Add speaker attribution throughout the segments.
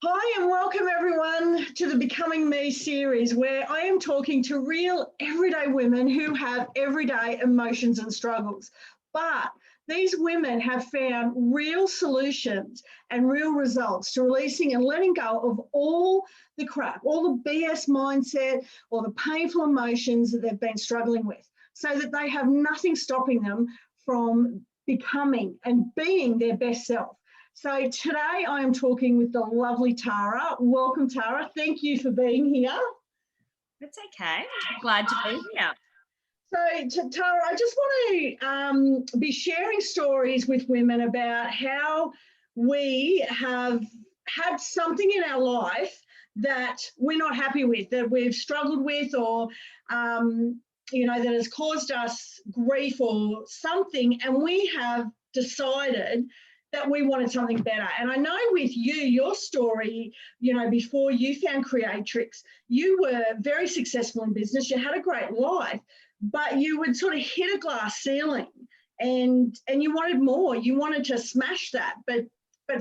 Speaker 1: Hi and welcome everyone to the Becoming Me series, where I am talking to real everyday women who have everyday emotions and struggles. But these women have found real solutions and real results to releasing and letting go of all the crap, all the BS mindset, or the painful emotions that they've been struggling with, so that they have nothing stopping them from becoming and being their best self. So today I am talking with the lovely Tara. Welcome, Tara. Thank you for being here.
Speaker 2: It's okay. Glad to be here.
Speaker 1: So, Tara, I just want to be sharing stories with women about how we have had something in our life that we're not happy with, that we've struggled with, or that has caused us grief or something, and we have decided that we wanted something better. And I know with you, your story, before you found Creatrix, you were very successful in business. You had a great life, but you would sort of hit a glass ceiling and you wanted more. You wanted to smash that, but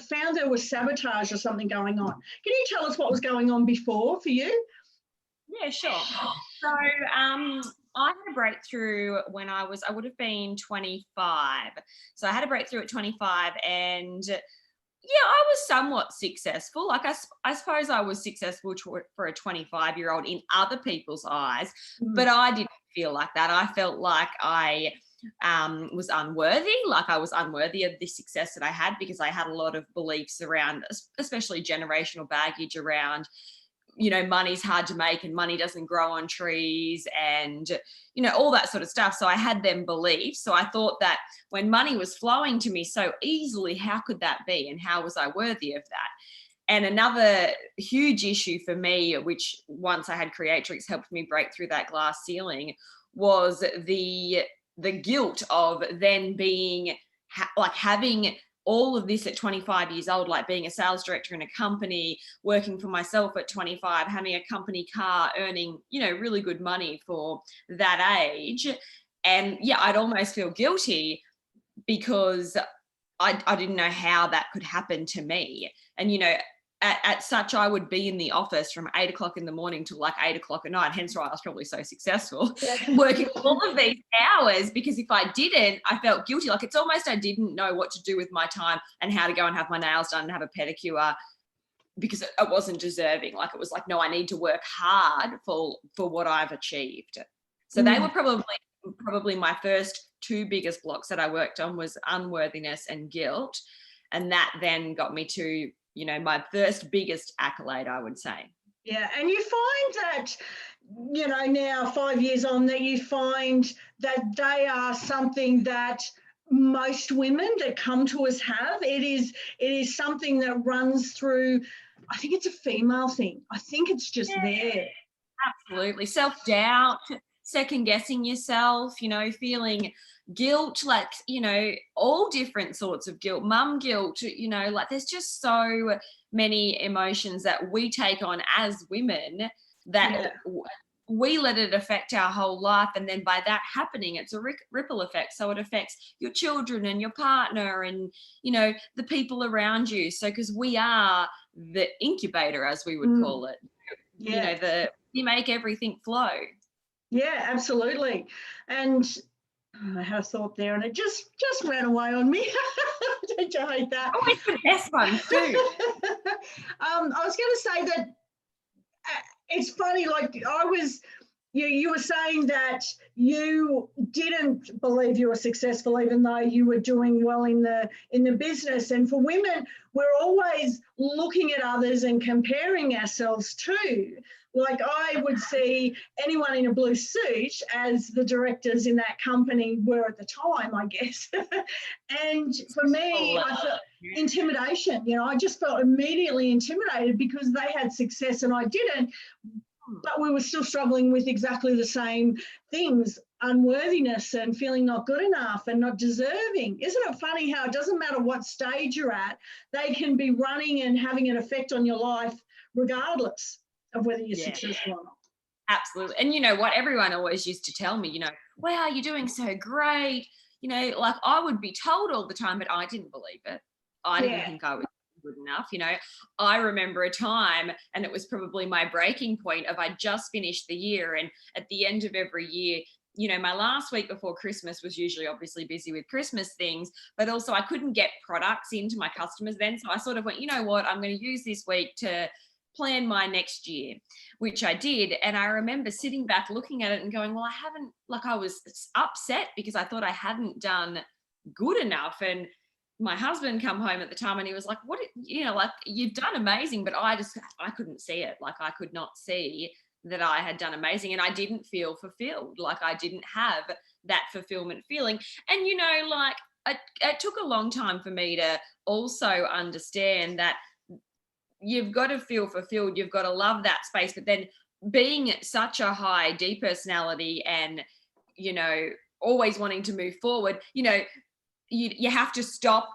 Speaker 1: found there was sabotage or something going on. Can you tell us what was going on before for you?
Speaker 2: Yeah, sure. So I had a breakthrough when I would have been 25. So I had a breakthrough at 25, and yeah, I was somewhat successful. Like I suppose I was successful for a 25-year-old in other people's eyes, but I didn't feel like that. I felt like I was unworthy, like I was unworthy of the success that I had, because I had a lot of beliefs around, especially generational baggage around, money's hard to make and money doesn't grow on trees and, all that sort of stuff. So I had them beliefs. So I thought that when money was flowing to me so easily, how could that be? And how was I worthy of that? And another huge issue for me, which once I had Creatrix helped me break through that glass ceiling, was the guilt of then being having all of this at 25 years old, like being a sales director in a company, working for myself at 25, having a company car, earning, really good money for that age. And yeah, I'd almost feel guilty because I didn't know how that could happen to me. And, at such, I would be in the office from 8 o'clock in the morning till like 8 o'clock at night. Hence why I was probably so successful, working all of these hours, because if I didn't, I felt guilty. Like it's almost, I didn't know what to do with my time and how to go and have my nails done and have a pedicure, because it wasn't deserving. Like it was like, no, I need to work hard for what I've achieved. So they were probably my first two biggest blocks that I worked on, was unworthiness and guilt. And that then got me to, my first biggest accolade, I would say.
Speaker 1: Yeah, and you find that, now 5 years on, that you find that they are something that most women that come to us have. It is something that runs through. I think it's a female thing. I think it's just there.
Speaker 2: Absolutely. Self-doubt, second guessing yourself, feeling guilt, like, all different sorts of guilt, mum guilt, like there's just so many emotions that we take on as women that we let it affect our whole life. And then by that happening, it's a ripple effect. So it affects your children and your partner and, the people around you. So, because we are the incubator, as we would call it, you make everything flow.
Speaker 1: Yeah, absolutely. And I had a thought there and it just ran away on me. Don't you hate that?
Speaker 2: Oh, it's the best one too.
Speaker 1: I was going to say that it's funny, like you were saying that you didn't believe you were successful even though you were doing well in the business. And for women, we're always looking at others and comparing ourselves too. Like I would see anyone in a blue suit as the directors in that company were at the time, I guess. And for me, I felt intimidation. I just felt immediately intimidated because they had success and I didn't. But we were still struggling with exactly the same things, unworthiness and feeling not good enough and not deserving. Isn't it funny how it doesn't matter what stage you're at, they can be running and having an effect on your life regardless of whether you're successful or not.
Speaker 2: Absolutely. And you know what? Everyone always used to tell me, wow, you're doing so great. Like I would be told all the time, but I didn't believe it. I didn't think I was good enough. I remember a time, and it was probably my breaking point of, I just finished the year, and at the end of every year, my last week before Christmas was usually obviously busy with Christmas things, but also I couldn't get products into my customers then. So I sort of went, you know what, I'm going to use this week to plan my next year, which I did. And I remember sitting back looking at it and going, well, I was upset because I thought I hadn't done good enough. And my husband come home at the time and he was like, what, like, you've done amazing, but I couldn't see it. Like, I could not see that I had done amazing, and I didn't feel fulfilled. Like, I didn't have that fulfillment feeling. And, like, it took a long time for me to also understand that you've got to feel fulfilled. You've got to love that space. But then being such a high D personality and, always wanting to move forward, you have to stop,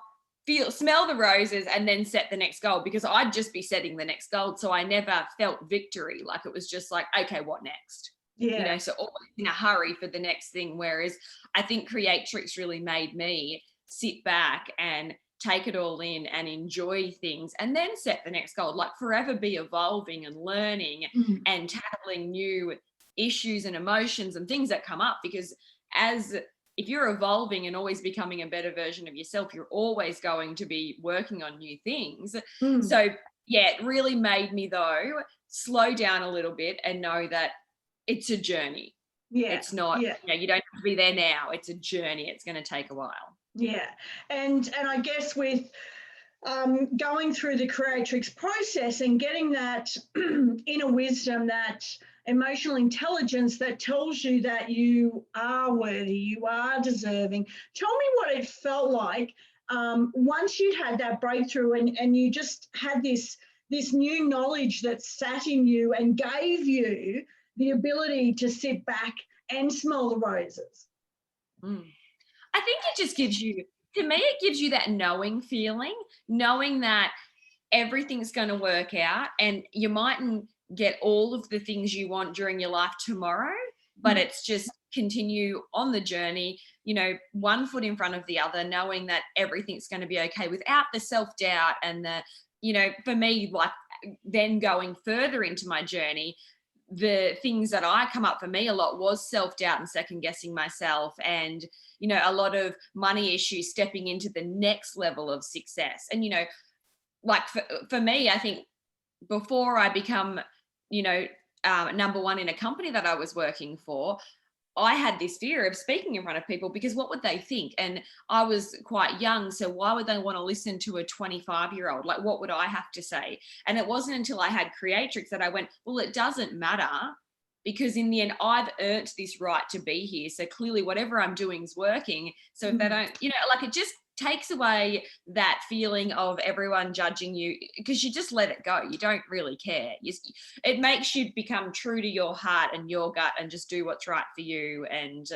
Speaker 2: smell the roses, and then set the next goal, because I'd just be setting the next goal. So I never felt victory. Like, it was just like, okay, what next?
Speaker 1: Yeah.
Speaker 2: So always in a hurry for the next thing. Whereas I think Creatrix really made me sit back and take it all in and enjoy things, and then set the next goal. Like, forever be evolving and learning and tackling new issues and emotions and things that come up, because if you're evolving and always becoming a better version of yourself, you're always going to be working on new things. So yeah, it really made me, though, slow down a little bit and know that it's a journey.
Speaker 1: Yeah.
Speaker 2: It's not, you don't have to be there now. It's a journey. It's going to take a while.
Speaker 1: Yeah. And I guess with going through the Creatrix process and getting that inner wisdom, that emotional intelligence that tells you that you are worthy, you are deserving. Tell me what it felt like once you'd had that breakthrough and you just had this new knowledge that sat in you and gave you the ability to sit back and smell the roses.
Speaker 2: I think it just gives you, to me, it gives you that knowing feeling, knowing that everything's going to work out, and you mightn't get all of the things you want during your life tomorrow, but it's just continue on the journey, one foot in front of the other, knowing that everything's going to be okay, without the self-doubt and the, for me, like, then going further into my journey, the things that I come up for me a lot was self-doubt and second guessing myself, and, a lot of money issues, stepping into the next level of success. And, like for me, I think before I become, number one in a company that I was working for, I had this fear of speaking in front of people, because what would they think? And I was quite young, so why would they want to listen to a 25-year-old? Like, what would I have to say? And it wasn't until I had Creatrix that I went, well, it doesn't matter, because in the end, I've earned this right to be here. So clearly whatever I'm doing is working. So if they don't, like, it just takes away that feeling of everyone judging you, because you just let it go. You don't really care. It makes you become true to your heart and your gut, and just do what's right for you and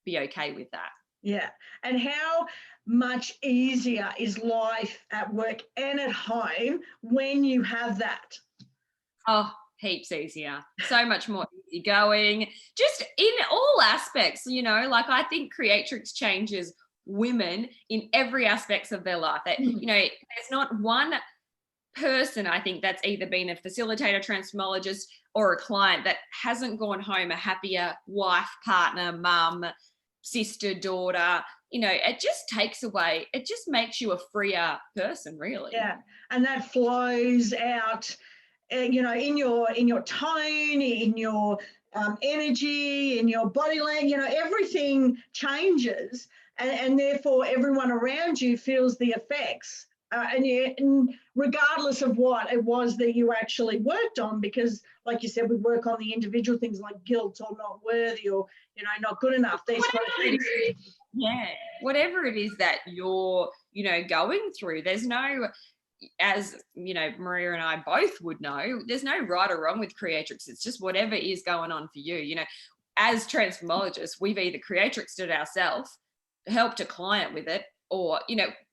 Speaker 2: be okay with that.
Speaker 1: Yeah. And how much easier is life at work and at home when you have that?
Speaker 2: Oh, heaps easier. So much more easygoing, just in all aspects, like, I think Creatrix changes women in every aspects of their life. That, there's not one person, I think, that's either been a facilitator, transformologist, or a client that hasn't gone home a happier wife, partner, mum, sister, daughter. It just takes away, it just makes you a freer person, really.
Speaker 1: Yeah. And that flows out, in your tone, in your energy, in your body language, everything changes. And therefore everyone around you feels the effects, and regardless of what it was that you actually worked on, because like you said, we work on the individual things like guilt or not worthy or, not good enough.
Speaker 2: Whatever it is that you're, going through, there's no, as Maria and I both would know, there's no right or wrong with Creatrix. It's just whatever is going on for you. As transformologists, we've either Creatrixed it ourselves, helped a client with it, or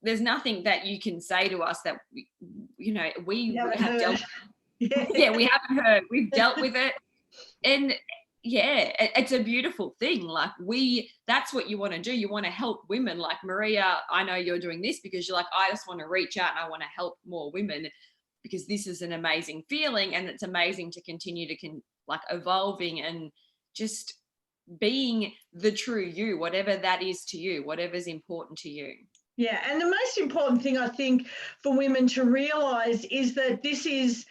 Speaker 2: there's nothing that you can say to us that we have dealt with. We haven't heard, we've dealt with it. And it's a beautiful thing. Like that's what you want to do. You want to help women. Like, Maria, I know you're doing this because you're like, I just want to reach out and I want to help more women, because this is an amazing feeling, and it's amazing to continue to like evolving and just being the true you, whatever that is to you, whatever's important to you.
Speaker 1: Yeah, and the most important thing I think for women to realise is that this is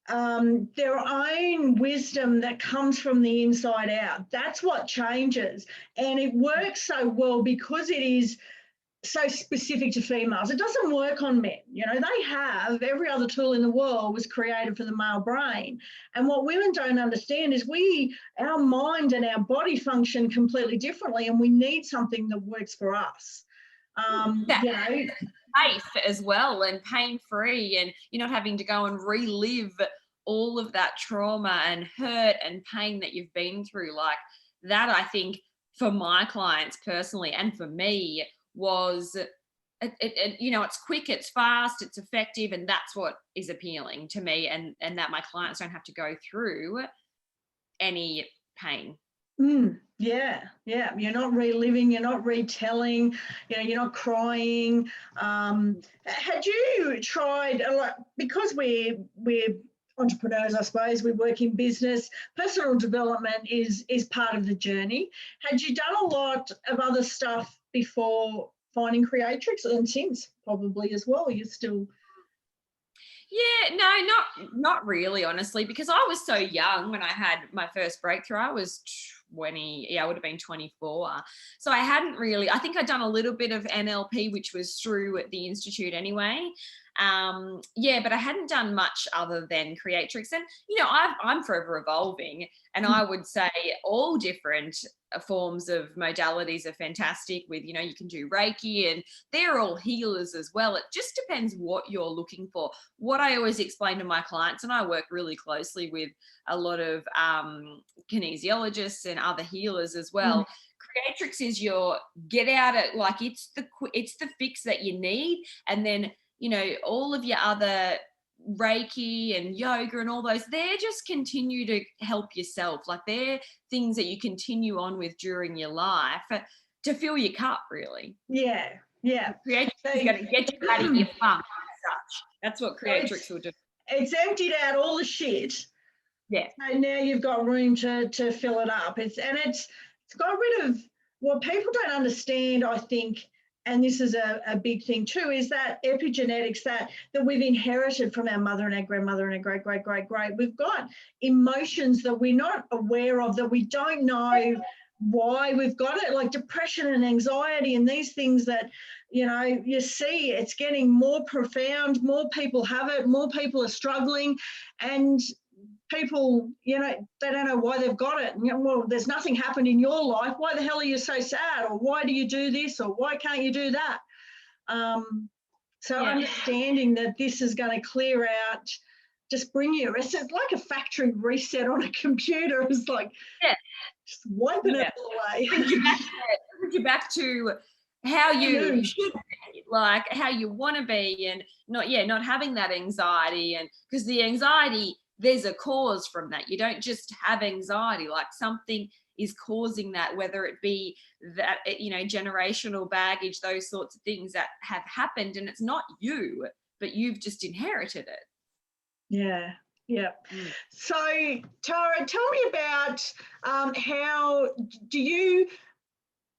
Speaker 1: their own wisdom that comes from the inside out. That's what changes. And it works so well because it is so specific to females. It doesn't work on men. They have every other tool in the world was created for the male brain. And what women don't understand is our mind and our body function completely differently, and we need something that works for us.
Speaker 2: Safe as well and pain-free, and you're not having to go and relive all of that trauma and hurt and pain that you've been through. Like that, I think for my clients personally and for me was it's quick, it's fast, it's effective, and that's what is appealing to me, and that my clients don't have to go through any pain.
Speaker 1: Yeah. You're not reliving, you're not retelling, you're not crying. Had you tried, because we're entrepreneurs, I suppose, we work in business, personal development is part of the journey. Had you done a lot of other stuff before finding Creatrix, and since probably as well? You're still...
Speaker 2: Yeah, no, not really, honestly, because I was so young when I had my first breakthrough. I was 20, I would have been 24. So I hadn't really, I think I'd done a little bit of NLP, which was through the Institute anyway. But I hadn't done much other than Creatrix. And, I'm forever evolving. And I would say all different forms of modalities are fantastic with, you can do Reiki, and they're all healers as well. It just depends what you're looking for. What I always explain to my clients, and I work really closely with a lot of kinesiologists and other healers as well. Creatrix is your get out at, like, it's the fix that you need. And then, all of your other Reiki and yoga and all those, they're just continue to help yourself. Like, they're things that you continue on with during your life to fill your cup, really.
Speaker 1: Yeah.
Speaker 2: Creatrix is going to get you out of your funk as such. That's what Creatrix will do.
Speaker 1: It's emptied out all the shit.
Speaker 2: Yeah.
Speaker 1: And now you've got room to fill it up. It's got rid of what people don't understand, I think, and this is a big thing too, is that epigenetics that we've inherited from our mother and our grandmother and our great. We've got emotions that we're not aware of, that we don't know why we've got it, like depression and anxiety and these things that, you see it's getting more profound, more people have it, more people are struggling, and people, they don't know why they've got it. Well, there's nothing happened in your life. Why the hell are you so sad? Or why do you do this? Or why can't you do that? Understanding that this is going to clear out, just bring you, it's like a factory reset on a computer. It's like, just wiping it all away.
Speaker 2: Brings you back to how you should be, like how you want to be, and not having that anxiety. And because the anxiety, there's a cause from that. You don't just have anxiety, like something is causing that, whether it be that, generational baggage, those sorts of things that have happened, and it's not you, but you've just inherited it.
Speaker 1: Yeah. So, Tara, tell me about how do you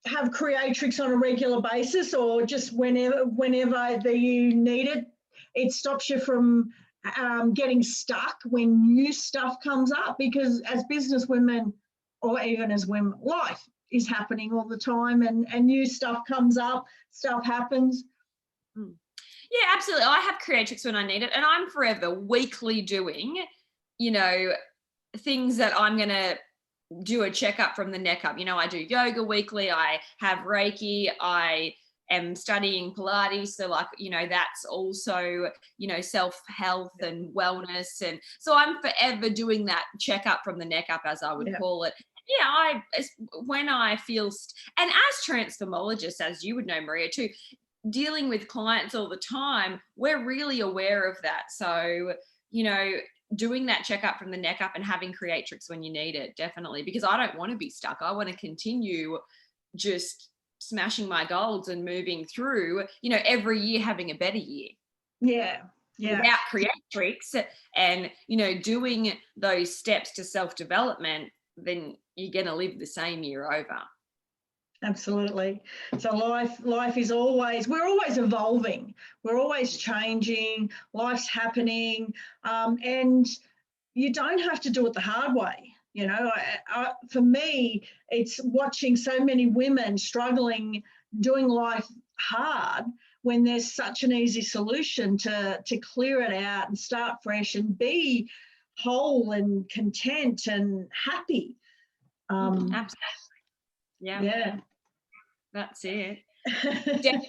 Speaker 1: have Creatrix on a regular basis, or just whenever you need it? It stops you from getting stuck when new stuff comes up, because as business women, or even as women, life is happening all the time, and new stuff comes up, stuff happens.
Speaker 2: Yeah, absolutely. I have Creatrix when I need it, and I'm forever weekly doing, things that I'm going to do a checkup from the neck up. I do yoga weekly, I have Reiki, I am studying Pilates. So that's also, self-health and wellness. And so I'm forever doing that checkup from the neck up, as I would call it. Yeah, when I feel, and as transformologists, as you would know, Maria, too, dealing with clients all the time, we're really aware of that. So, doing that checkup from the neck up and having Creatrix when you need it, definitely, because I don't want to be stuck. I want to continue just smashing my goals and moving through, you know, every year having a better year.
Speaker 1: Yeah.
Speaker 2: Without Creatrix and, you know, doing those steps to self-development, then you're going to live the same year over.
Speaker 1: Absolutely. So life is always, we're always evolving. We're always changing. Life's happening. And you don't have to do it the hard way. You know, for me, it's watching so many women struggling, doing life hard when there's such an easy solution to clear it out and start fresh and be whole and content and happy.
Speaker 2: Absolutely. Yeah. That's it. Definitely.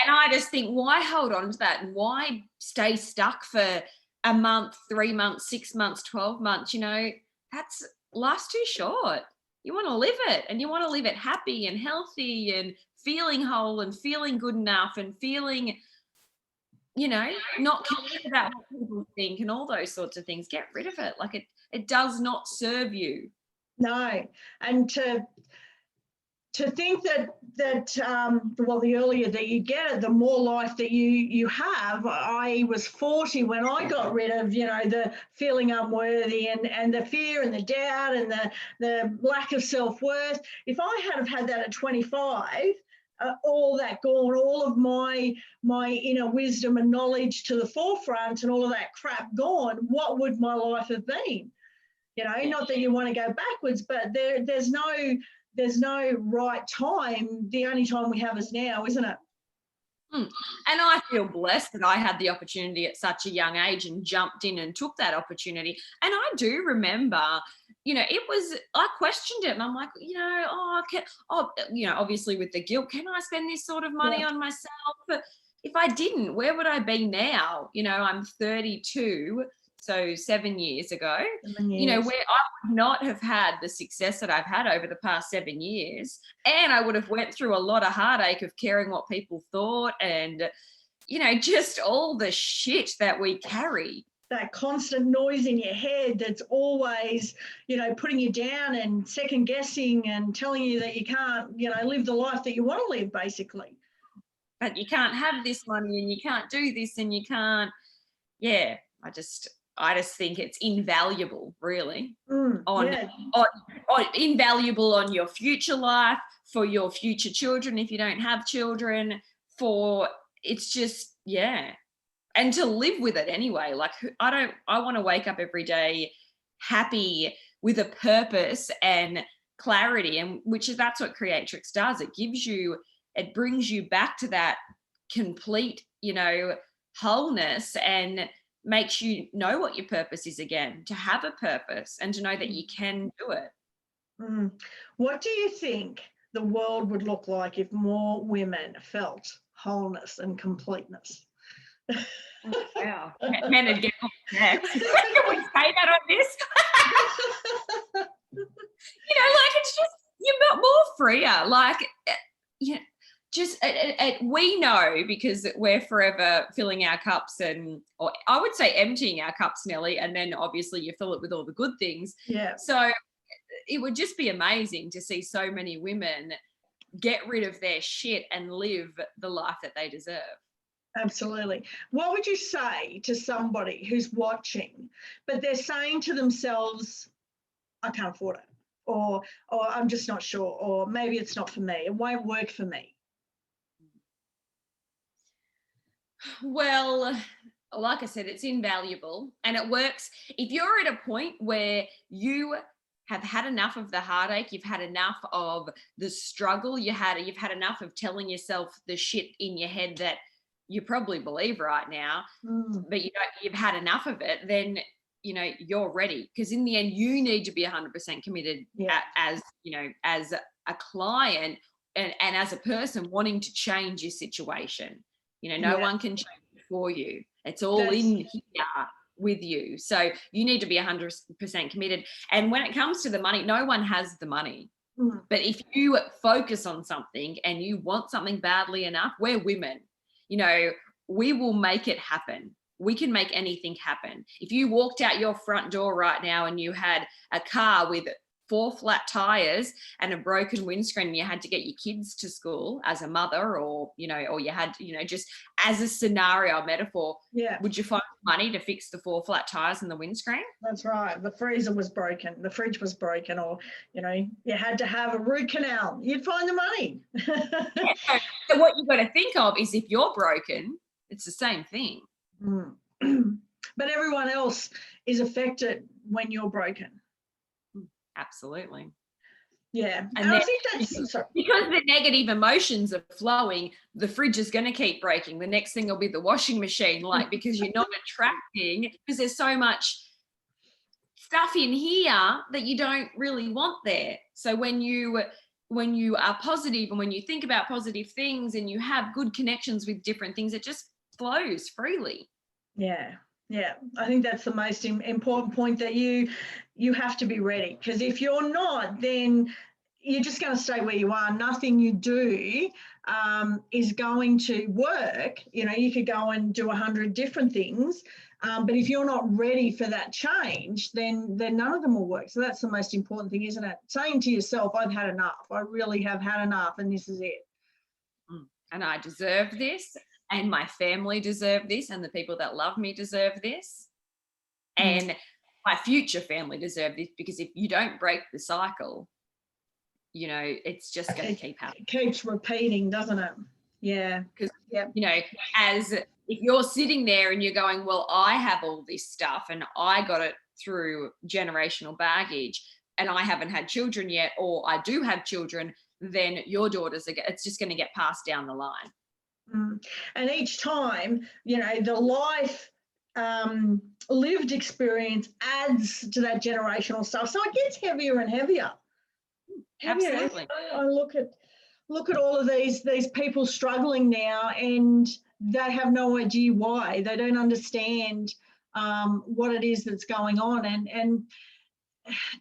Speaker 2: And I just think, why hold on to that? And why stay stuck for a month, 3 months, 6 months, 12 months? You know, life's too short. You want to live it, and you want to live it happy and healthy and feeling whole and feeling good enough and feeling, you know, not caring about what people think and all those sorts of things. Get rid of it. Like it does not serve you.
Speaker 1: No. And to think that well, the earlier that you get it, the more life that you have. I was 40 when I got rid of, you know, the feeling unworthy and the fear and the doubt and the lack of self-worth. If I had have had that at 25, all that gone, all of my inner wisdom and knowledge to the forefront and all of that crap gone, what would my life have been? You know, not that you want to go backwards, but there's no right time. The only time we have is now, isn't it?
Speaker 2: And I feel blessed that I had the opportunity at such a young age and jumped in and took that opportunity. And I do remember, you know, I questioned it and I'm like, you know, you know, obviously with the guilt, can I spend this sort of money on myself? But if I didn't, where would I be now? You know, I'm 32. So 7 years ago, you know, where I would not have had the success that I've had over the past 7 years. And I would have went through a lot of heartache of caring what people thought and, you know, just all the shit that we carry.
Speaker 1: That constant noise in your head that's always, you know, putting you down and second guessing and telling you that you can't, you know, live the life that you want to live, basically.
Speaker 2: But you can't have this money and you can't do this and you can't. Yeah, I just think it's invaluable, really, invaluable on your future life, for your future children if you don't have children, it's just, yeah. And to live with it anyway. Like I want to wake up every day happy with a purpose and clarity, and that's what Creatrix does. It brings you back to that complete, you know, wholeness and makes you know what your purpose is again, to have a purpose and to know that you can do it.
Speaker 1: What do you think the world would look like if more women felt wholeness and completeness?
Speaker 2: Wow. Men would get next. Can we say that on this? You know, like it's just, you're more freer. Like, you know, just we know because we're forever filling our cups or I would say emptying our cups, Nelly, and then obviously you fill it with all the good things.
Speaker 1: Yeah.
Speaker 2: So it would just be amazing to see so many women get rid of their shit and live the life that they deserve.
Speaker 1: Absolutely. What would you say to somebody who's watching, but they're saying to themselves, I can't afford it, or I'm just not sure, or maybe it's not for me, it won't work for me?
Speaker 2: Well, like I said, it's invaluable and it works. If you're at a point where you have had enough of the heartache, you've had enough of the struggle, you've had enough of telling yourself the shit in your head that you probably believe right now, but you've had enough of it, then, you know, you're ready. Because in the end, you need to be 100% committed as, you know, as a client and as a person wanting to change your situation. You know, no one can change it for you. It's all in here with you. So you need to be 100% committed. And when it comes to the money, no one has the money. But if you focus on something and you want something badly enough, we're women, you know, we will make it happen. we can make anything happen. If you walked out your front door right now and you had a car with 4 flat tires and a broken windscreen and you had to get your kids to school as a mother, or, you know, or you had, you know, just as a scenario metaphor, would you find money to fix the 4 flat tires and the windscreen?
Speaker 1: That's right. The freezer was broken, the fridge was broken, or, you know, you had to have a root canal. You'd find the money.
Speaker 2: So what you've got to think of is, if you're broken, it's the same thing.
Speaker 1: But everyone else is affected when you're broken.
Speaker 2: Absolutely.
Speaker 1: Yeah.
Speaker 2: And
Speaker 1: I think that's
Speaker 2: because the negative emotions are flowing, the fridge is going to keep breaking. The next thing will be the washing machine, like, because you're not attracting, because there's so much stuff in here that you don't really want there. So when you are positive and when you think about positive things and you have good connections with different things, it just flows freely.
Speaker 1: Yeah. Yeah, I think that's the most important point, that you have to be ready, because if you're not, then you're just going to stay where you are. Nothing you do is going to work. You know, you could go and do 100 different things, but if you're not ready for that change, then none of them will work. So that's the most important thing, isn't it? Saying to yourself, I've had enough. I really have had enough, and this is it.
Speaker 2: And I deserve this. And my family deserve this, and the people that love me deserve this, and my future family deserve this, because if you don't break the cycle, you know, it's just going to keep happening.
Speaker 1: It keeps repeating, doesn't it? Yeah.
Speaker 2: Because, you know, as if you're sitting there and you're going, well, I have all this stuff and I got it through generational baggage and I haven't had children yet, or I do have children, then your daughters, it's just going to get passed down the line.
Speaker 1: And each time, you know, the life lived experience adds to that generational stuff. So it gets heavier and heavier.
Speaker 2: Absolutely.
Speaker 1: I look at all of these people struggling now, and they have no idea why. They don't understand what it is that's going on. And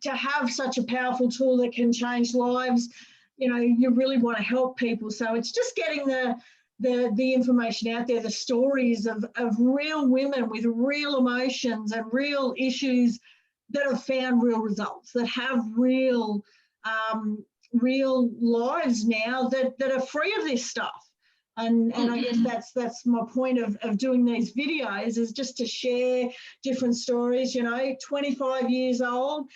Speaker 1: to have such a powerful tool that can change lives, you know, you really want to help people. So it's just getting the information out there, the stories of real women with real emotions and real issues that have found real results, that have real lives now that are free of this stuff. And I guess that's my point of doing these videos, is just to share different stories. You know, 25 years old,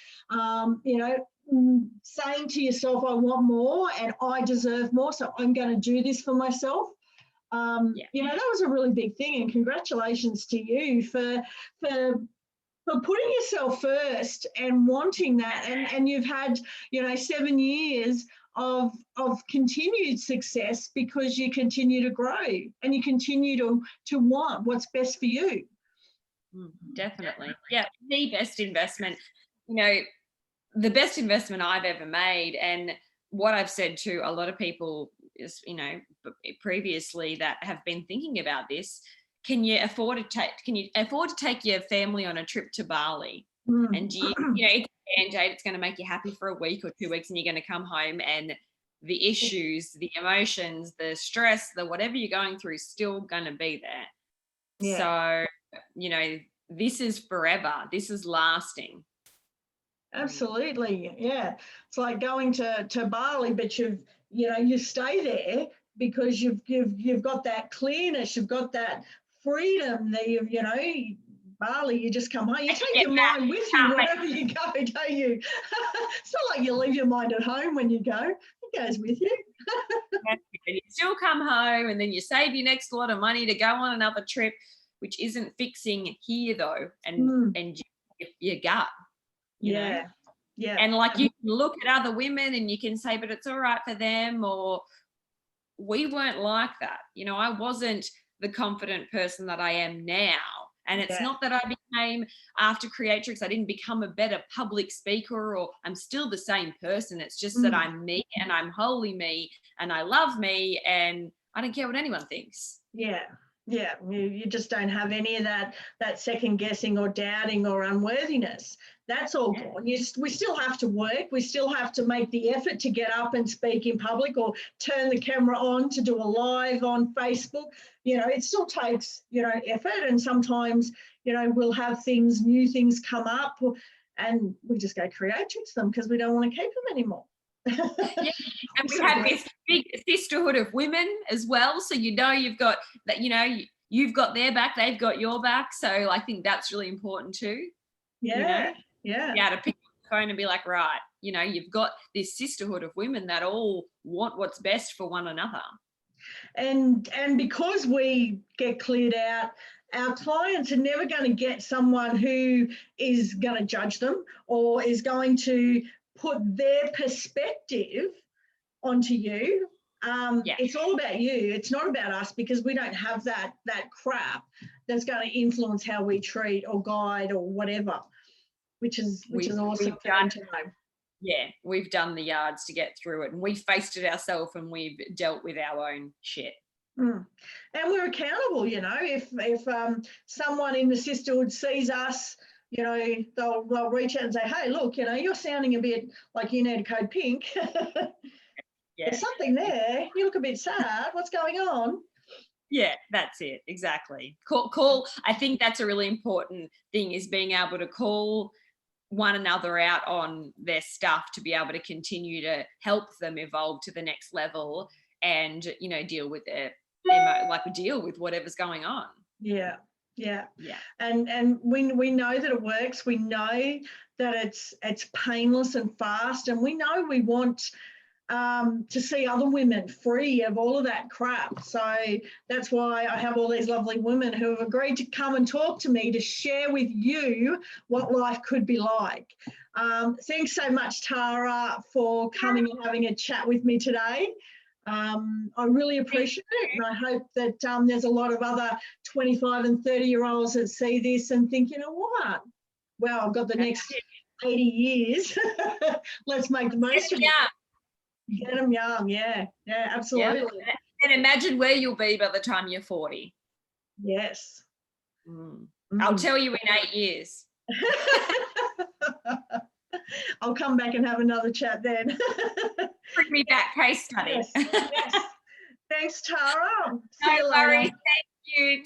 Speaker 1: you know, saying to yourself, I want more and I deserve more, so I'm going to do this for myself. You know, that was a really big thing, and congratulations to you for putting yourself first and wanting that, and you've had, you know, 7 years of continued success because you continue to grow and you continue to want what's best for you.
Speaker 2: Definitely. Yeah, the best investment, you know, the best investment I've ever made, and what I've said to a lot of people is, you know, previously that have been thinking about this, can you afford to take your family on a trip to Bali? And you know, it's a band-aid, it's going to make you happy for a week or 2 weeks, and you're going to come home and the issues, the emotions, the stress, the whatever you're going through is still going to be there. So, you know, this is forever. This is lasting.
Speaker 1: Absolutely. Yeah. It's like going to Bali, but you stay there because you've got that clearness, you've got that freedom that you know, Bali, you just come home. You take your mind with you wherever you go, don't you? It's not like you leave your mind at home when you go. It goes with you.
Speaker 2: And you still come home, and then you save your next lot of money to go on another trip, which isn't fixing here though, and your gut. You know?
Speaker 1: Yeah.
Speaker 2: And like, you can look at other women and you can say, but it's all right for them, or we weren't like that. You know, I wasn't the confident person that I am now. And it's not that I became, after Creatrix, I didn't become a better public speaker, or I'm still the same person. It's just that I'm me, and I'm wholly me, and I love me, and I don't care what anyone thinks.
Speaker 1: Yeah. Yeah, you just don't have any of that second guessing or doubting or unworthiness. That's all gone. We still have to work. We still have to make the effort to get up and speak in public or turn the camera on to do a live on Facebook. It still takes, effort. And sometimes, we'll have new things come up and we just go Creatrix them because we don't want to keep them anymore.
Speaker 2: Yeah. And we have this big sisterhood of women as well. So you've got that, you've got their back, they've got your back. So I think that's really important too.
Speaker 1: Yeah.
Speaker 2: Yeah, to pick up the phone and be like, right, you've got this sisterhood of women that all want what's best for one another.
Speaker 1: And because we get cleared out, our clients are never going to get someone who is going to judge them or is going to put their perspective onto you. It's all about you. It's not about us because we don't have that crap that's going to influence how we treat or guide or whatever, which is awesome for them to know.
Speaker 2: Yeah, we've done the yards to get through it and we've faced it ourselves and we've dealt with our own shit.
Speaker 1: And we're accountable, if someone in the sisterhood sees us, they'll reach out and say, hey, look, you're sounding a bit like you need a code pink. There's something there. You look a bit sad. What's going on?
Speaker 2: Yeah, that's it. Exactly. Call. I think that's a really important thing, is being able to call one another out on their stuff to be able to continue to help them evolve to the next level and, deal with deal with whatever's going on.
Speaker 1: Yeah. And we know that it works. We know that it's painless and fast, and we know we want to see other women free of all of that crap. So that's why I have all these lovely women who have agreed to come and talk to me to share with you what life could be like. Thanks so much, Tara, for coming and having a chat with me today. I really appreciate it, and I hope that there's a lot of other 25 and 30-year-olds that see this and think, you know what? Well, I've got the next 80 years. Let's make the most of it. Get them young, yeah, absolutely.
Speaker 2: Yeah. And imagine where you'll be by the time you're 40.
Speaker 1: Yes.
Speaker 2: I'll tell you in 8 years.
Speaker 1: I'll come back and have another chat then.
Speaker 2: Bring me back, case study.
Speaker 1: Yes. Thanks, Tara.
Speaker 2: See you later. Thank you.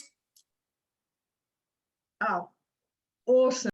Speaker 1: Oh, awesome.